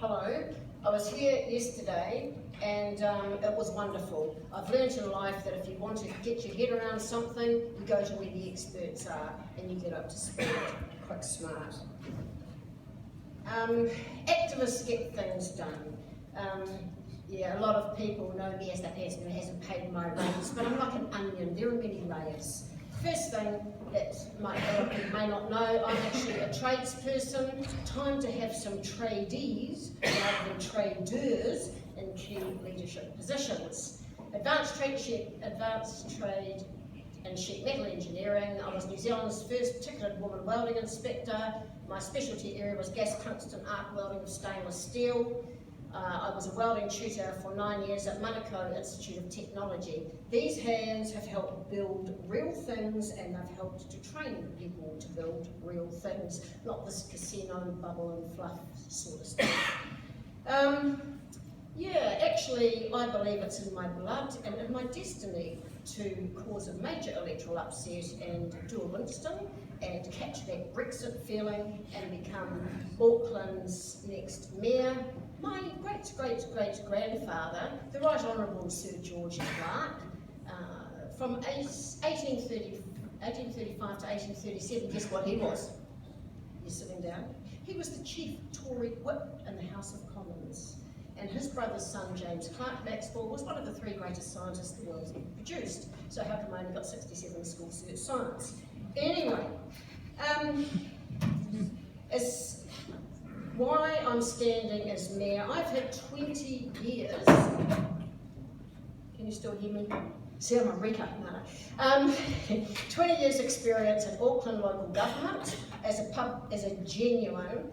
Hello. I was here yesterday and it was wonderful. I've learned in life that if you want to get your head around something, you go to where the experts are and you get up to speed, quick, smart. Activists get things done. Yeah, a lot of people know me as the person who hasn't paid my rates, but I'm like an onion, there are many layers. First thing that you may not know, I'm actually a tradesperson. Time to have some tradies rather than traders in key leadership positions. Advanced trade in sheet metal engineering. I was New Zealand's first ticketed woman welding inspector. My specialty area was gas tungsten arc welding of stainless steel. I was a welding tutor for 9 years at Manukau Institute of Technology. These hands have helped build real things and they've helped to train people to build real things, not this casino bubble and fluff sort of stuff. Yeah, actually I believe it's in my blood and in my destiny to cause a major electoral upset and do a Winston and catch that Brexit feeling and become Auckland's next mayor. My great-great-great-grandfather, the Right Honourable Sir George Clark, from 1835 to 1837, guess what he was? You're sitting down. He was the chief Tory whip in the House of Commons. And his brother's son, James Clark Maxwell, was one of the 3 greatest scientists the world's ever produced. So how come I only got 67 school cert science? Anyway, why I'm standing as mayor, I've had 20 years, can you still hear me? See, I'm a wrecker, no. 20 years experience in Auckland local government as a genuine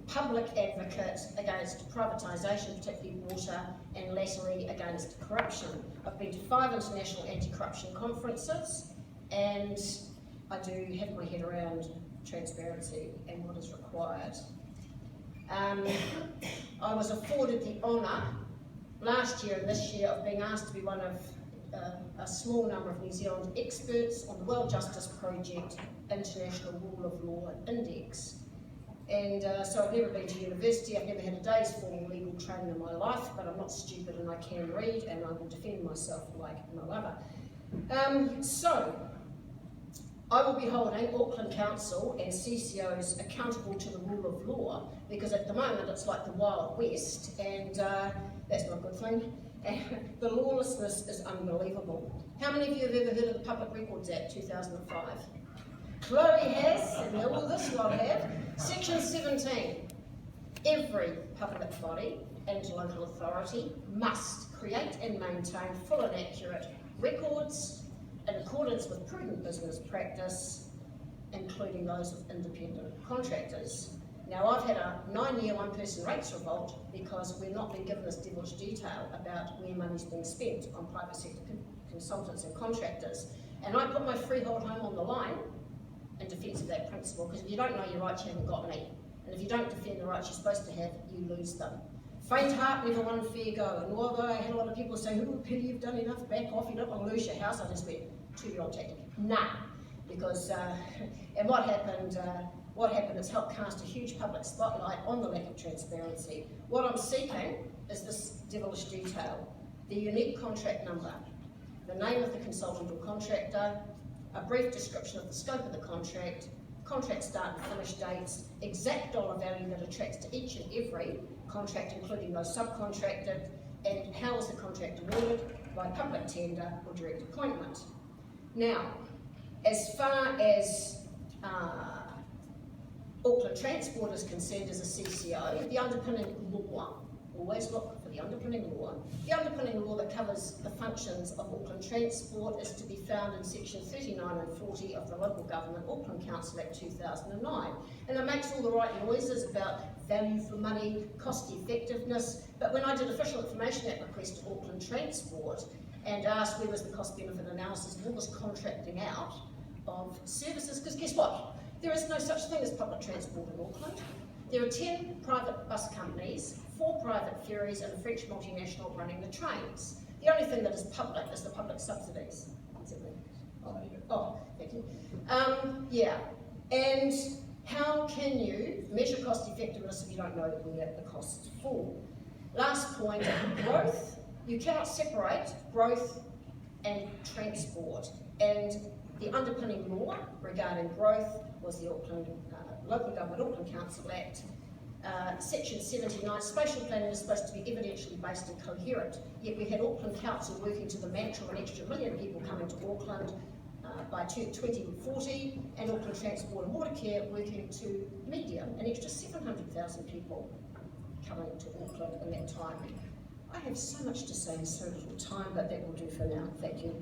public advocate against privatisation, particularly water, and latterly against corruption. I've been to 5 international anti-corruption conferences, and I do have my head around transparency and what is required. I was afforded the honour last year and this year of being asked to be one of a small number of New Zealand experts on the World Justice Project International Rule of Law Index. And so I've never been to university, I've never had a day's formal legal training in my life, but I'm not stupid and I can read and I will defend myself like no other. So, I will be holding Auckland Council and CCOs accountable to the rule of law, because at the moment it's like the Wild West, and that's not a good thing. And the lawlessness is unbelievable. How many of you have ever heard of the Public Records Act 2005? Chloe has, and all this lot have. Section 17. Every public body and local authority must create and maintain full and accurate records in accordance with prudent business practice, including those of independent contractors. Now, I've had a 9-year one-person rates revolt because we're not being given this devilish detail about where money's being spent on private sector consultants and contractors. And I put my freehold home on the line in defence of that principle, because if you don't know your rights, you haven't got any. And if you don't defend the rights you're supposed to have, you lose them. Faint heart never won fair go, and although I had a lot of people saying, oh, Penny, you've done enough, back off, you don't want to lose your house, I just went, 2-year-old tactic. Nah, because, and what happened is help cast a huge public spotlight on the lack of transparency. What I'm seeking is this devilish detail: the unique contract number, the name of the consultant or contractor, a brief description of the scope of the contract, contract start and finish dates, exact dollar value that attracts to each and every contract, including those subcontracted, and how is the contract awarded, by public tender or direct appointment. Now, as far as Auckland Transport is concerned as a CCO, the underpinning law, always look for the underpinning law. The underpinning law that covers the functions of Auckland Transport is to be found in section 39 and 40 of the Local Government Auckland Council Act 2009. And it makes all the right noises about value for money, cost effectiveness, but when I did Official Information Act request to Auckland Transport and asked where was the cost benefit analysis of all this contracting out of services, because guess what? There is no such thing as public transport in Auckland. There are 10 private bus companies, 4 private ferries and a French multinational running the trains. The only thing that is public is the public subsidies. Oh, thank you. Yeah, and How can you measure cost effectiveness if you don't know where the costs fall? Last point, growth. You cannot separate growth and transport. And the underpinning law regarding growth was the Auckland Local Government Auckland Council Act. Section 79, spatial planning is supposed to be evidentially based and coherent, yet we had Auckland Council working to the mantra of an extra 1 million people coming to Auckland by 2040, and Auckland Transport and Watercare working to media, an extra 700,000 people coming to Auckland in that time. I have so much to say in so little time, but that will do for now. Thank you.